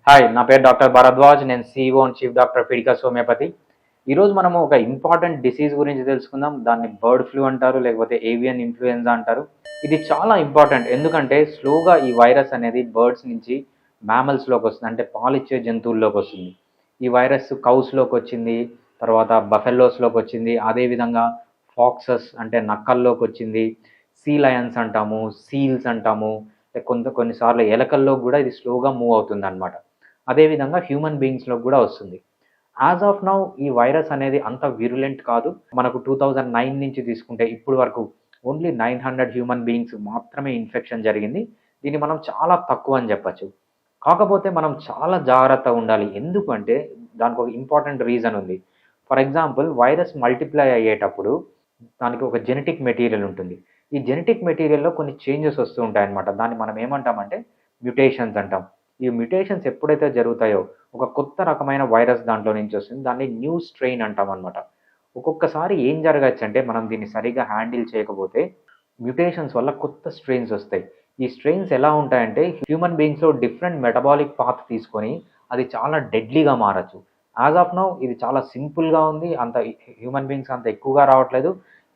Hi, నా పేరు doctor Bharadwaj. నేను CEO and chief doctor Fidicus homeopathy. ఈరోజు మనము ఒక ఇంపార్టెంట్ డిసీజ్ గురించి తెలుసుకుందాం. దాన్ని బర్డ్ ఫ్లూ అంటారు, లేకపోతే ఏవియన్ ఇన్ఫ్లుయెన్జా అంటారు. ఇది చాలా ఇంపార్టెంట్, ఎందుకంటే స్లోగా ఈ వైరస్ అనేది బర్డ్స్ నుంచి మ్యామల్స్లోకి వస్తుంది, అంటే పాలిచ్చే జంతువుల్లోకి వస్తుంది. ఈ వైరస్ కౌస్లోకి వచ్చింది, తర్వాత బఫెల్లోస్లోకి వచ్చింది, అదేవిధంగా ఫాక్సెస్ అంటే నక్కల్లోకి వచ్చింది, సీ లయన్స్ అంటాము, సీల్స్ అంటాము, కొన్నిసార్లు ఎలకల్లో కూడా ఇది స్లోగా మూవ్ అవుతుంది అనమాట. అదేవిధంగా హ్యూమన్ బీయింగ్స్లోకి కూడా వస్తుంది. యాజ్ ఆఫ్ నౌ ఈ వైరస్ అనేది అంత విరులెంట్ కాదు. మనకు 2009 నుంచి తీసుకుంటే ఇప్పుడు వరకు ఓన్లీ 900 హ్యూమన్ బీయింగ్స్ మాత్రమే ఇన్ఫెక్షన్ జరిగింది. దీన్ని మనం చాలా తక్కువ అని చెప్పచ్చు. కాకపోతే మనం చాలా జాగ్రత్తగా ఉండాలి. ఎందుకు అంటే దానికి ఒక ఇంపార్టెంట్ రీజన్ ఉంది. ఫర్ ఎగ్జాంపుల్, వైరస్ మల్టిప్లై అయ్యేటప్పుడు దానికి ఒక జెనెటిక్ మెటీరియల్ ఉంటుంది. ఈ జెనెటిక్ మెటీరియల్‌లో కొన్ని చేంజెస్ వస్తూ ఉంటాయన్నమాట. దాన్ని మనం ఏమంటామంటే మ్యుటేషన్స్ అంటాం. ఈ మ్యుటేషన్స్ ఎప్పుడైతే జరుగుతాయో ఒక కొత్త రకమైన వైరస్ దాంట్లో నుంచి వస్తుంది. దాన్ని న్యూ స్ట్రెయిన్ అంటామనమాట. ఒక్కొక్కసారి ఏం జరగచ్చంటే మనం దీన్ని సరిగ్గా హ్యాండిల్ చేయకపోతే మ్యుటేషన్స్ వల్ల కొత్త స్ట్రెయిన్స్ వస్తాయి. ఈ స్ట్రెయిన్స్ ఎలా ఉంటాయంటే హ్యూమన్ బీయింగ్స్‌లో డిఫరెంట్ మెటబాలిక్ పాత్ తీసుకొని అది చాలా డెడ్లీగా మారచ్చు. యాజ్ ఆఫ్ నౌ ఇది చాలా సింపుల్‌గా ఉంది. అంత హ్యూమన్ బీయింగ్స్ అంత ఎక్కువగా రావట్లేదు.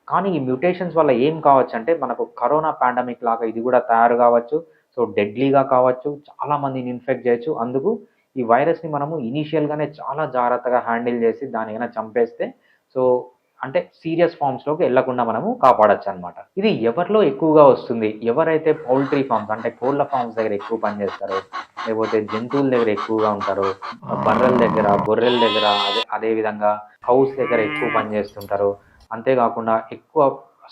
కానీ ఈ మ్యుటేషన్స్ వల్ల ఏం కావచ్చంటే మనకు కరోనా పాండమిక్ లాగా ఇది కూడా తయారు కావచ్చు. సో డెడ్లీగా కావచ్చు, చాలా మందిని ఇన్ఫెక్ట్ చేయొచ్చు. అందుకు ఈ వైరస్‌ని మనము ఇనీషియల్‌గానే చాలా జాగ్రత్తగా హ్యాండిల్ చేసి దాన్ని గనక చంపేస్తే సో అంటే సీరియస్ ఫార్మ్స్‌లోకి ఎళ్ళకుండా మనము కాపాడొచ్చనమాట. ఇది ఎవరిలో ఎక్కువగా వస్తుంది? ఎవరైతే పౌల్ట్రీ ఫార్మ్స్ అంటే కోళ్ల ఫార్మ్స్ దగ్గర ఎక్కువ పనిచేస్తారో, లేకపోతే జంతువుల దగ్గర ఎక్కువగా ఉంటారో, బర్రెల దగ్గర, గొర్రెల దగ్గర, అదే విధంగా కౌస్ దగ్గర ఎక్కువ పనిచేస్తుంటారో, అంతేకాకుండా ఎక్కువ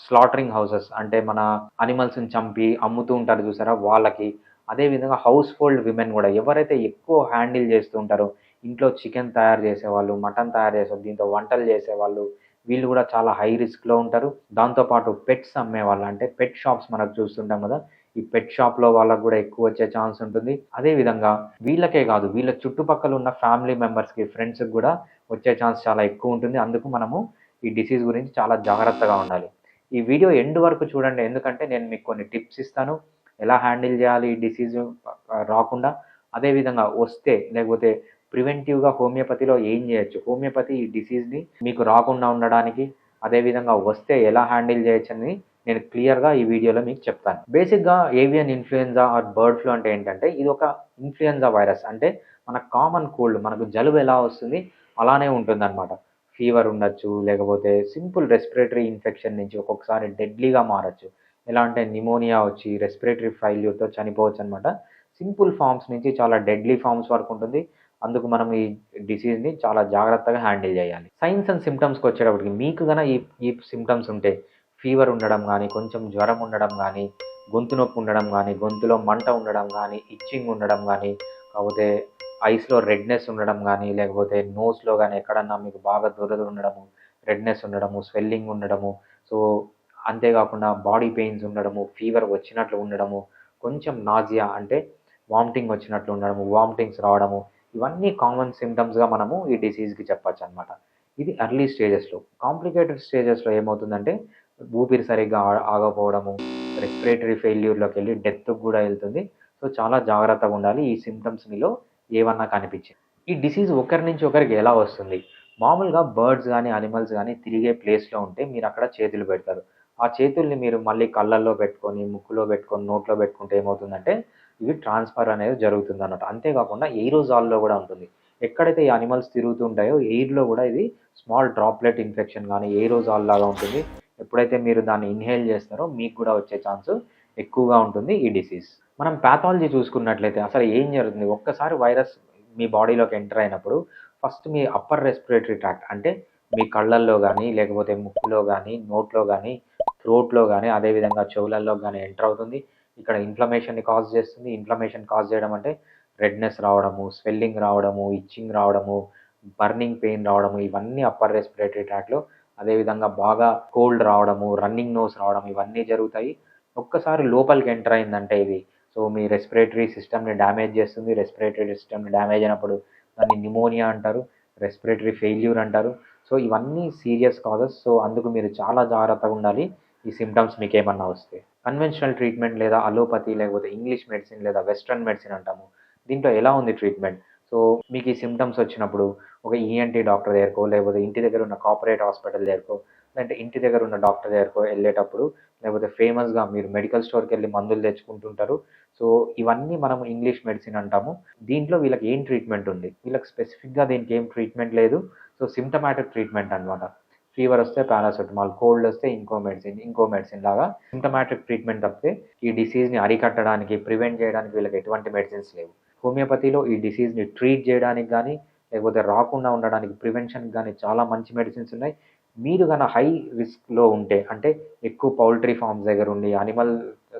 స్లాటరింగ్ హౌసెస్ అంటే మన అనిమల్స్‌ని చంపి అమ్ముతూ ఉంటారు చూసారా వాళ్ళకి. అదేవిధంగా హౌస్ హోల్డ్ విమెన్ గూడా ఎవరైతే ఎక్కువ హ్యాండిల్ చేస్తూ ఉంటారో, ఇంట్లో చికెన్ తయారు చేసేవాళ్ళు, మటన్ తయారు చేసేవాళ్ళు, దీంతో వంటలు చేసేవాళ్ళు, వీళ్ళు గూడా చాలా హై రిస్క్‌లో ఉంటారు. దాంతో పాటు పెట్స్ అమ్మేవాళ్ళు అంటే పెట్ షాప్స్ మనకు చూస్తుంటాం గదా! ఈ పెట్ షాప్‌లో వాళ్ళకి గూడా ఎక్కువ వచ్చే ఛాన్స్ ఉంటుంది. అదే విధంగా వీళ్ళకే కాదు, వీళ్ళ చుట్టుపక్కల ఉన్న ఫ్యామిలీ మెంబర్స్‌కి, ఫ్రెండ్స్‌కి గూడా వచ్చే ఛాన్స్ చాలా ఎక్కువ ఉంటుంది. అందుకు మనము ఈ డిసీజ్ గురించి చాలా జాగ్రత్తగా ఉండాలి. ఈ వీడియో ఎండ్ వరకు చూడండి, ఎందుకంటే నేను మీకు కొన్ని టిప్స్ ఇస్తాను. ఎలా హ్యాండిల్ చేయాలి ఈ డిసీజ్ రాకుండా, అదేవిధంగా వస్తే లేకపోతే ప్రివెంటివ్‌గా హోమియోపతిలో ఏం చేయొచ్చు, హోమియోపతి ఈ డిసీజ్‌ని మీకు రాకుండా ఉండడానికి, అదేవిధంగా వస్తే ఎలా హ్యాండిల్ చేయొచ్చని నేను క్లియర్‌గా ఈ వీడియోలో మీకు చెప్తాను. బేసిక్‌గా avian influenza or bird flu అంటే ఏంటంటే ఇది ఒక ఇన్ఫ్లుయెన్జా వైరస్. అంటే మన కామన్ కోల్డ్, మనకు జలుబు ఎలా వస్తుంది అలానే ఉంటుందన్నమాట. ఫీవర్ ఉండొచ్చు, లేకపోతే సింపుల్ రెస్పిరేటరీ ఇన్ఫెక్షన్ నుంచి ఒక్కొక్కసారి డెడ్లీగా మారచ్చు. ఎలా అంటే నిమోనియా వచ్చి రెస్పిరేటరీ ఫెయిల్యూర్‌తో చనిపోవచ్చనమాట. సింపుల్ ఫార్మ్స్ నుంచి చాలా డెడ్లీ ఫార్మ్స్ వరకు ఉంటుంది. అందుకు మనం ఈ డిసీజ్‌ని చాలా జాగ్రత్తగా హ్యాండిల్ చేయాలి. సైన్స్ అండ్ సిమ్టమ్స్‌కి వచ్చేటప్పటికి మీకు గన ఈ ఈ సిమ్టమ్స్ ఉంటే ఫీవర్ ఉండడం గానీ, కొంచెం జ్వరం ఉండడం గానీ, గొంతు నొప్పి ఉండడం గానీ, గొంతులో మంట ఉండడం గానీ, ఇచ్చింగ్ ఉండడం గానీ, కాకపోతే ఐస్‌లో రెడ్‌నెస్ ఉండడం గానీ, లేకపోతే నోస్‌లో గానీ ఎక్కడన్నా మీకు బాగా దురద ఉండడము, రెడ్‌నెస్ ఉండడము, స్వెల్లింగ్ ఉండడము, సో అంతేకాకుండా బాడీ పెయిన్స్ ఉండడము, ఫీవర్ వచ్చినట్లు ఉండడము, కొంచెం నాజియా అంటే వామిటింగ్ వచ్చినట్లు ఉండడము, వామిటింగ్స్ రావడము, ఇవన్నీ కామన్ సిమ్టమ్స్‌గా మనము ఈ డిసీజ్‌కి చెప్పొచ్చనమాట. ఇది ఎర్లీ స్టేజెస్‌లో. కాంప్లికేటెడ్ స్టేజెస్‌లో ఏమవుతుందంటే ఊపిరి సరిగ్గా ఆగకపోవడము, రెస్పిరేటరీ ఫెయిల్యూర్‌లోకెళ్ళి డెత్‌కి గూడా ఎళ్తుంది. సో చాలా జాగ్రత్తగా ఉండాలి ఈ సిమ్టమ్స్ మీలో ఏవన్నా కనిపించాయి. ఈ డిసీజ్ ఒకరి నుంచి ఒకరికి ఎలా వస్తుంది? మామూలుగా బర్డ్స్ గానీ, అనిమల్స్ గానీ తిరిగే ప్లేస్‌లో ఉంటే మీరక్కడ చేతులు పెడతారు. ఆ చేతుల్ని మీరు మళ్ళీ కళ్ళల్లో పెట్టుకొని, ముక్కులో పెట్టుకొని, నోట్లో పెట్టుకుంటే ఏమవుతుందంటే ఇవి ట్రాన్స్‌ఫర్ అనేది జరుగుతుందన్నమాట. అంతేకాకుండా ఎయిరోజాల్‌లో గూడా ఉంటుంది. ఎక్కడైతే ఈ అనిమల్స్ తిరుగుతూ ఉంటాయో ఎయిర్‌లో గూడా ఇది స్మాల్ డ్రాప్‌లెట్ ఇన్ఫెక్షన్ గానీ, ఎయిరోజాల్ లాగా ఉంటుంది. ఎప్పుడైతే మీరు దాన్ని ఇన్‌హేల్ చేస్తారో మీకు గూడా వచ్చే ఛాన్స్ ఎక్కువగా ఉంటుంది ఈ డిసీజ్. మనం పాథాలజీ చూసుకున్నట్లయితే అసలు ఏం జరుగుతుంది? ఒక్కసారి వైరస్ మీ బాడీలోకి ఎంటర్ అయినప్పుడు ఫస్ట్ మీ అప్పర్ రెస్పిరేటరీ ట్రాక్ట్ అంటే మీ కళ్ళల్లో గానీ, లేకపోతే ముక్కులో గానీ, నోట్లో గానీ, థ్రోట్‌లో గానీ, అదేవిధంగా చెవులల్లో గానీ ఎంటర్ అవుతుంది. ఇక్కడ ఇన్‌ఫ్లమేషన్‌ని కాజ్ చేస్తుంది. ఇన్‌ఫ్లమేషన్ కాజ్ చేయడం అంటే రెడ్‌నెస్ రావడము, స్వెల్లింగ్ రావడము, ఇచ్చింగ్ రావడము, బర్నింగ్ పెయిన్ రావడము, ఇవన్నీ అప్పర్ రెస్పిరేటరీ ట్రాక్ట్‌లో. అదేవిధంగా బాగా కోల్డ్ రావడము, రన్నింగ్ నోస్ రావడం, ఇవన్నీ జరుగుతాయి. ఒక్కసారి లోపలికి ఎంటర్ అయిందంటే ఇది సో మీ రెస్పిరేటరీ సిస్టమ్‌ని డ్యామేజ్ చేస్తుంది. రెస్పిరేటరీ సిస్టమ్‌ని డ్యామేజ్ అయినప్పుడు దాన్ని న్యూమోనియా అంటారు. రెస్పిరేటరీ ఫెయిల్యూర్ అంటారు. సో ఇవన్నీ సీరియస్ కాజెస్. సో అందుకు మీరు చాలా జాగ్రత్తగా ఉండాలి ఈ సిమ్టమ్స్ మీకేమన్నా వస్తే. కన్వెన్షనల్ ట్రీట్మెంట్ లేదా అలోపతి లేకపోతే ఇంగ్లీష్ మెడిసిన్ లేదా వెస్టర్న్ మెడిసిన్ అంటాము. దీంట్లో ఎలా ఉంది ట్రీట్మెంట్? సో మీకు ఈ సిమ్టమ్స్ వచ్చినప్పుడు ఒక ఈఎన్టీ డాక్టర్ దగ్గరకో, లేకపోతే ఇంటి దగ్గర ఉన్న కార్పొరేట్ హాస్పిటల్ దగ్గరకో, లేదంటే ఇంటి దగ్గర ఉన్న డాక్టర్ దగ్గరకో వెళ్ళేటప్పుడు, లేకపోతే ఫేమస్‌గా మీరు మెడికల్ స్టోర్‌కెళ్ళి మందులు తెచ్చుకుంటుంటారు. సో ఇవన్నీ మనం ఇంగ్లీష్ మెడిసిన్ అంటాము. దీంట్లో వీళ్ళకి ఏం ట్రీట్మెంట్ ఉంది? వీళ్ళకి స్పెసిఫిక్‌గా దీనికి ఏం ట్రీట్మెంట్ లేదు. సో సింప్టమాటిక్ ట్రీట్మెంట్ అన్నమాట. ఫీవర్ వస్తే పారాసెటమాల్, కోల్డ్ వస్తే ఇంకో మెడిసిన్ లాగా సింప్టమాటిక్ ట్రీట్మెంట్ తప్పితే ఈ డిసీజ్‌ని అరికట్టడానికి, ప్రివెంట్ చేయడానికి వీళ్ళకి ఎటువంటి మెడిసిన్స్ లేవు. హోమియోపతిలో ఈ డిసీజ్‌ని ట్రీట్ చేయడానికి గానీ, లేకపోతే రాకుండా ఉండడానికి ప్రివెన్షన్‌కి గానీ చాలా మంచి మెడిసిన్స్ ఉన్నాయి. మీరు హై రిస్క్‌లో ఉంటే, అంటే ఎక్కువ పౌల్ట్రీ ఫార్మ్స్ దగ్గరుండి, యానిమల్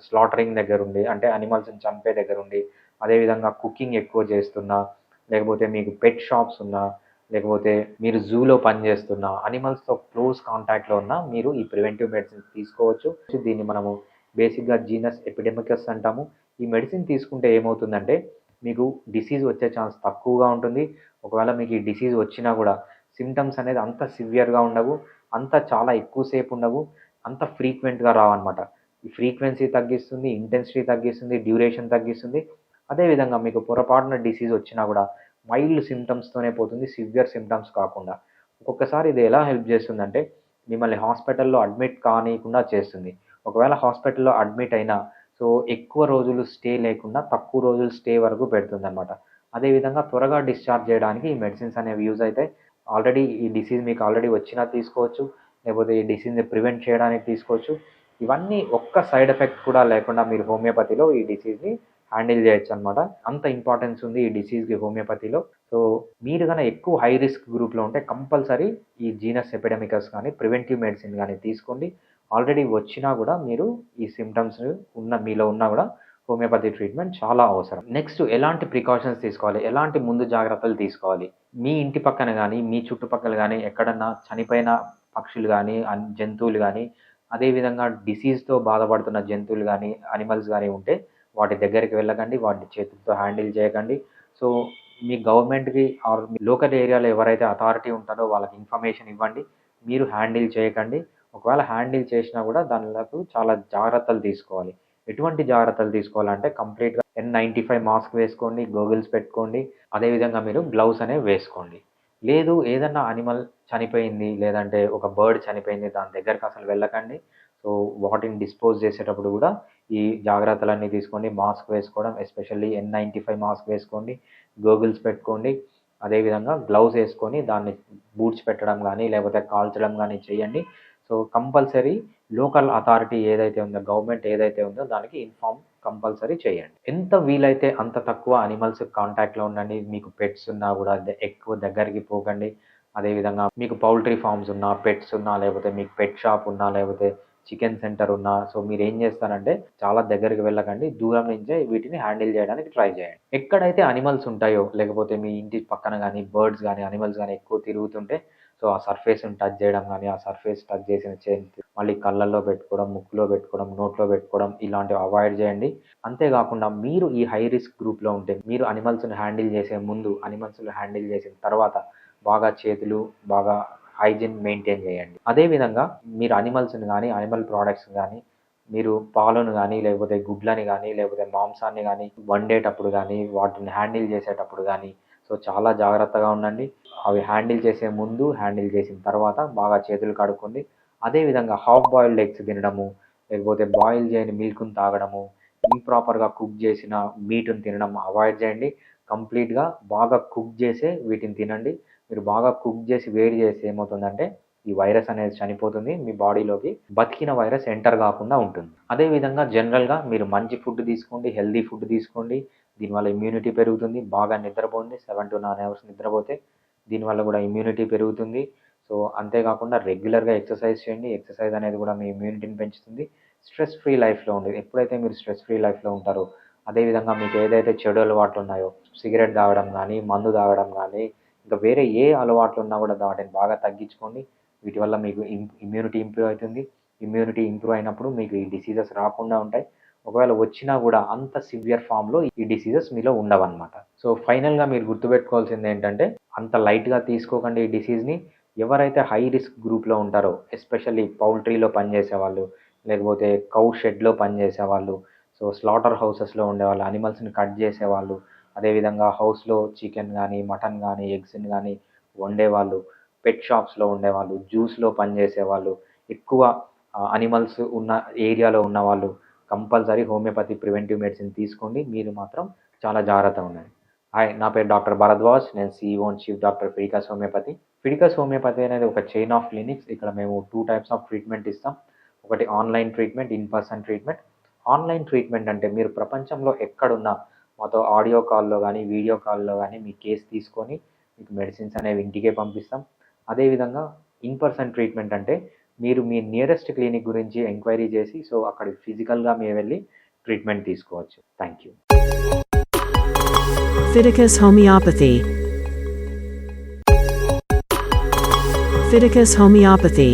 స్లాటరింగ్ దగ్గరుండి, అంటే యానిమల్స్‌ని చంపే దగ్గరుండి, అదేవిధంగా కుకింగ్ ఎక్కువ చేస్తున్నా, లేకపోతే మీకు పెట్ షాప్స్ ఉన్నా, లేకపోతే మీరు జూలో పనిచేస్తున్నా, యానిమల్స్‌తో క్లోజ్ కాంటాక్ట్‌లో ఉన్న మీరు ఈ ప్రివెంటివ్ మెడిసిన్స్ తీసుకోవచ్చు. దీన్ని మనము బేసిక్‌గా జీనస్ ఎపిడెమికస్ అంటాము. ఈ మెడిసిన్ తీసుకుంటే ఏమవుతుందంటే, మీకు డిసీజ్ వచ్చే ఛాన్స్ తక్కువగా ఉంటుంది. ఒకవేళ మీకు ఈ డిసీజ్ వచ్చినా కూడా సింప్టమ్స్ అనేది అంత సివియర్‌గా ఉండవు. అంత చాలా ఎక్కువ సేపు ఉండవు. అంత ఫ్రీక్వెంట్‌గా రావన్నమాట. ఈ ఫ్రీక్వెన్సీ తగ్గిస్తుంది, ఇంటెన్సిటీ తగ్గిస్తుంది, డ్యూరేషన్ తగ్గిస్తుంది. అదేవిధంగా మీకు పొరపాటున డిసీజ్ వచ్చినా కూడా మైల్డ్ సింప్టమ్స్‌తోనే పోతుంది. సివియర్ సింప్టమ్స్ కాకుండా. ఒక్కొక్కసారి ఇది ఎలా హెల్ప్ చేస్తుందంటే, మిమ్మల్ని హాస్పిటల్‌లో అడ్మిట్ కానీయకుండా చేస్తుంది. ఒకవేళ హాస్పిటల్‌లో అడ్మిట్ అయినా, సో ఎక్కువ రోజులు స్టే లేకుండా తక్కువ రోజులు స్టే వరకు పెడుతుందన్నమాట. అదేవిధంగా త్వరగా డిశ్చార్జ్ చేయడానికి ఈ మెడిసిన్స్ అనేవి యూజ్ అయితాయి. ఆల్రెడీ ఈ డిసీజ్ మీకు ఆల్రెడీ వచ్చినా తీసుకోవచ్చు. లేకపోతే ఈ డిసీజ్‌ని ప్రివెంట్ చేయడానికి తీసుకోవచ్చు. ఇవన్నీ ఒక్క సైడ్ ఎఫెక్ట్ కూడా లేకుండా మీరు హోమియోపతిలో ఈ డిసీజ్‌ని హ్యాండిల్ చేయొచ్చనమాట. అంత ఇంపార్టెన్స్ ఉంది ఈ డిసీజ్‌కి హోమియోపతిలో. సో మీరు ఎక్కువ హై రిస్క్ గ్రూప్‌లో ఉంటే కంపల్సరీ ఈ జీనస్ ఎపిడెమికస్ గానీ, ప్రివెంటివ్ మెడిసిన్ గానీ తీసుకోండి. ఆల్రెడీ వచ్చినా కూడా మీరు ఈ సింప్టమ్స్ మీలో ఉన్నా కూడా హోమియోపతి ట్రీట్మెంట్ చాలా అవసరం. నెక్స్ట్ ఎలాంటి ప్రికాషన్స్ తీసుకోవాలి? ఎలాంటి ముందు జాగ్రత్తలు తీసుకోవాలి? మీ ఇంటి పక్కన గానీ, మీ చుట్టుపక్కల గానీ ఎక్కడన్నా చనిపోయిన పక్షులు గానీ, జంతువులు గానీ, అదేవిధంగా డిసీజ్‌తో బాధపడుతున్న జంతువులు గానీ, యానిమల్స్ గానీ ఉంటే వాటి దగ్గరికి వెళ్ళకండి. వాటిని చేతులతో హ్యాండిల్ చేయకండి. సో మీ గవర్నమెంట్‌కి ఆర్ మీ లోకల్ ఏరియాలో ఎవరైతే అథారిటీ ఉంటారో వాళ్ళకి ఇన్ఫర్మేషన్ ఇవ్వండి. మీరు హ్యాండిల్ చేయకండి. ఒకవేళ హ్యాండిల్ చేసినా కూడా దానిలకు చాలా జాగ్రత్తలు తీసుకోవాలి. ఎటువంటి జాగ్రత్తలు తీసుకోవాలంటే కంప్లీట్‌గా N95 మాస్క్ వేసుకోండి, గోగిల్స్ పెట్టుకోండి. అదేవిధంగా మీరు గ్లౌస్ అనేవి వేసుకోండి. లేదు ఏదన్నా యానిమల్ చనిపోయింది, లేదంటే ఒక బర్డ్ చనిపోయింది, దాని దగ్గరికి అసలు వెళ్ళకండి. సో వాటిని డిస్పోజ్ చేసేటప్పుడు కూడా ఈ జాగ్రత్తలన్నీ తీసుకోండి. మాస్క్ వేసుకోవడం, ఎస్పెషల్లీ N95 మాస్క్ వేసుకోండి, గోగిల్స్ పెట్టుకోండి. అదేవిధంగా గ్లౌస్ వేసుకొని దాన్ని బూట్స్ పెట్టడం కానీ, లేకపోతే కాల్చడం కానీ చేయండి. సో కంపల్సరీ లోకల్ అథారిటీ ఏదైతే ఉందో, గవర్నమెంట్ ఏదైతే ఉందో దానికి ఇన్ఫార్మ్ కంపల్సరీ చేయండి. ఎంత వీలైతే అంత తక్కువ యానిమల్స్ కాంటాక్ట్‌లో ఉండండి. మీకు పెట్స్ ఉన్నా కూడా ఎక్కువ దగ్గరికి పోకండి. అదేవిధంగా మీకు పౌల్ట్రీ ఫార్మ్స్ ఉన్నా, పెట్స్ ఉన్నా, లేకపోతే మీకు పెట్ షాప్ ఉన్నా, లేకపోతే చికెన్ సెంటర్ ఉన్నా, సో మీరేం చేస్తారంటే చాలా దగ్గరికి వెళ్ళకండి. దూరం నుంచే వీటిని హ్యాండిల్ చేయడానికి ట్రై చేయండి. ఎక్కడైతే యానిమల్స్ ఉంటాయో, లేకపోతే మీ ఇంటి పక్కన గానీ, బర్డ్స్ గానీ, యానిమల్స్ గానీ ఎక్కువ తిరుగుతుంటే, సో ఆ సర్ఫేస్‌ని టచ్ చేయడం గానీ, ఆ సర్ఫేస్ టచ్ చేసిన చేతి మళ్ళీ కళ్ళల్లో పెట్టుకోవడం, ముక్కులో పెట్టుకోవడం, నోట్లో పెట్టుకోవడం ఇలాంటివి అవాయిడ్ చేయండి. అంతేకాకుండా మీరు ఈ హై రిస్క్ గ్రూప్‌లో ఉంటే, మీరు యానిమల్స్‌ని హ్యాండిల్ చేసే ముందు, యానిమల్స్‌ని హ్యాండిల్ చేసిన తర్వాత బాగా చేతులు బాగా హైజీన్ మెయింటైన్ చేయండి. అదేవిధంగా మీరు యానిమల్స్‌ని గానీ, యానిమల్ ప్రొడక్ట్స్ గానీ, మీరు పాలను గానీ, లేకపోతే గుడ్లని గానీ, లేకపోతే మాంసాన్ని గానీ వండేటప్పుడు గానీ, వాటిని హ్యాండిల్ చేసేటప్పుడు గానీ, సో చాలా జాగ్రత్తగా ఉండండి. అవి హ్యాండిల్ చేసే ముందు, హ్యాండిల్ చేసిన తర్వాత బాగా చేతులు కడుక్కోండి. అదేవిధంగా హాఫ్ బాయిల్డ్ ఎగ్స్ తినడము, లేకపోతే బాయిల్ చేయని మిల్క్‌ని తాగడము, ఇంప్రాపర్‌గా కుక్ చేసిన మీట్‌ని తినడం అవాయిడ్ చేయండి. కంప్లీట్‌గా బాగా కుక్ చేసే వీటిని తినండి. మీరు బాగా కుక్ చేసి వేడి చేస్తే ఏమవుతుందంటే ఈ వైరస్ అనేది చనిపోతుంది. మీ బాడీలోకి బతికిన వైరస్ ఎంటర్ కాకుండా ఉంటుంది. అదేవిధంగా జనరల్‌గా మీరు మంచి ఫుడ్ తీసుకోండి, హెల్తీ ఫుడ్ తీసుకోండి. దీనివల్ల ఇమ్యూనిటీ పెరుగుతుంది. బాగా నిద్రపోండి. 7-9 అవర్స్ నిద్రపోతే దీనివల్ల కూడా ఇమ్యూనిటీ పెరుగుతుంది. సో అంతేకాకుండా రెగ్యులర్‌గా ఎక్సర్సైజ్ చేయండి. ఎక్సర్సైజ్ అనేది కూడా మీ ఇమ్యూనిటీని పెంచుతుంది. స్ట్రెస్ ఫ్రీ లైఫ్‌లో ఉండండి. ఎప్పుడైతే మీరు స్ట్రెస్ ఫ్రీ లైఫ్‌లో ఉంటారో, అదేవిధంగా మీకు ఏదైతే చెడు అలవాట్లు ఉన్నాయో, సిగరెట్ తాగడం గానీ, మందు తాగడం గానీ, ఇంకా వేరే ఏ అలవాట్లు ఉన్నా కూడా వాటిని బాగా తగ్గించుకోండి. వీటి వల్ల మీకు ఇమ్యూనిటీ ఇంప్రూవ్ అవుతుంది. ఇమ్యూనిటీ ఇంప్రూవ్ అయినప్పుడు మీకు ఈ డిసీజెస్ రాకుండా ఉంటాయి. ఒకవేళ వచ్చినా కూడా అంత సివియర్ ఫామ్‌లో ఈ డిసీజెస్ మీలో ఉండవన్నమాట. సో ఫైనల్‌గా మీరు గుర్తుపెట్టుకోవాల్సింది ఏంటంటే, అంత లైట్‌గా తీసుకోకండి ఈ డిసీజ్‌ని. ఎవరైతే హై రిస్క్ గ్రూప్‌లో ఉంటారో, ఎస్పెషల్లీ పౌల్ట్రీలో పనిచేసేవాళ్ళు, లేకపోతే కౌ షెడ్‌లో పనిచేసేవాళ్ళు, సో స్లాటర్ హౌసెస్‌లో ఉండేవాళ్ళు, యానిమల్స్‌ని కట్ చేసేవాళ్ళు, అదేవిధంగా హౌస్లో చికెన్ కానీ మటన్ కానీ ఎగ్స్ని కానీ వండేవాళ్ళు, పెట్ షాప్స్లో ఉండేవాళ్ళు, జ్యూస్లో పనిచేసేవాళ్ళు, ఎక్కువ అనిమల్స్ ఉన్న ఏరియాలో ఉన్నవాళ్ళు కంపల్సరీ హోమియోపతి ప్రివెంటివ్ మెడిసిన్ తీసుకోండి. మీరు మాత్రం చాలా జాగ్రత్తగా ఉండండి. హాయ్, నా పేరు డాక్టర్ భరద్వాజ్. నేను CEO and chief doctor Fidicus homeopathy. Fidicus homeopathy అనేది ఒక చైన్ ఆఫ్ క్లినిక్స్. ఇక్కడ మేము 2 టైప్స్ ఆఫ్ ట్రీట్మెంట్ ఇస్తాం. ఒకటి online treatment, in person treatment. Online treatment అంటే మీరు ప్రపంచంలో ఎక్కడున్నా మాతో ఆడియో కాల్‌లో గానీ, వీడియో కాల్‌లో గానీ మీ కేస్ తీసుకొని మీకు మెడిసిన్స్ అనేవి ఇంటికే పంపిస్తాం. అదేవిధంగా ఇన్ పర్సన్ ట్రీట్మెంట్ అంటే మీరు మీ నియరెస్ట్ క్లినిక్ గురించి ఎంక్వైరీ చేసి అక్కడికి ఫిజికల్‌గా మీరు వెళ్లి ట్రీట్మెంట్ తీసుకోవచ్చు. Thank you. Fiticus Homeopathy. Fiticus Homeopathy.